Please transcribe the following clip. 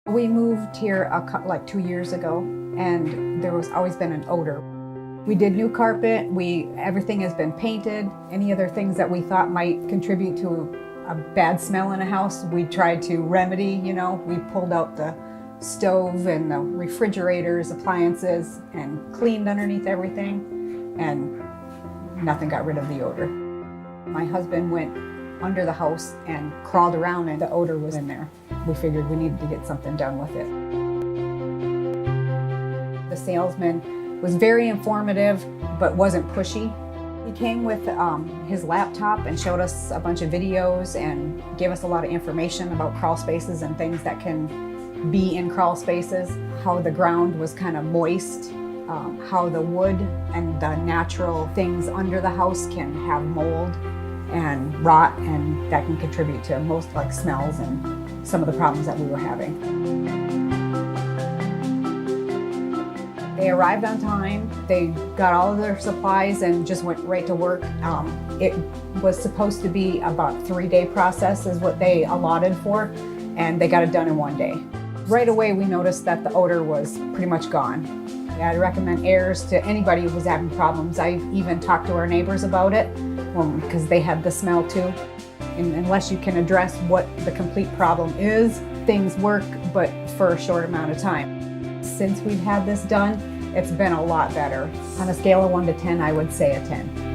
We moved here like 2 years ago, and there was always been an odor. We did new carpet, everything has been painted. Any other things that we thought might contribute to a bad smell in a house, we tried to remedy, We pulled out the stove and the refrigerators, appliances, and cleaned underneath everything, and nothing got rid of the odor. My husband went under the house and crawled around, and the odor was in there. We figured we needed to get something done with it. The salesman was very informative, but wasn't pushy. He came with his laptop and showed us a bunch of videos and gave us a lot of information about crawl spaces and things that can be in crawl spaces, how the ground was kind of moist, how the wood and the natural things under the house can have mold and rot, and that can contribute to most like smells and some of the problems that we were having. They arrived on time, they got all of their supplies and just went right to work. It was supposed to be about a 3-day process is what they allotted for, and they got it done in 1 day. Right away we noticed that the odor was pretty much gone. I'd recommend Ayers to anybody who was having problems. I even talked to our neighbors about it because they had the smell too. And unless you can address what the complete problem is, things work, but for a short amount of time. Since we've had this done, it's been a lot better. On a scale of 1 to 10, I would say a 10.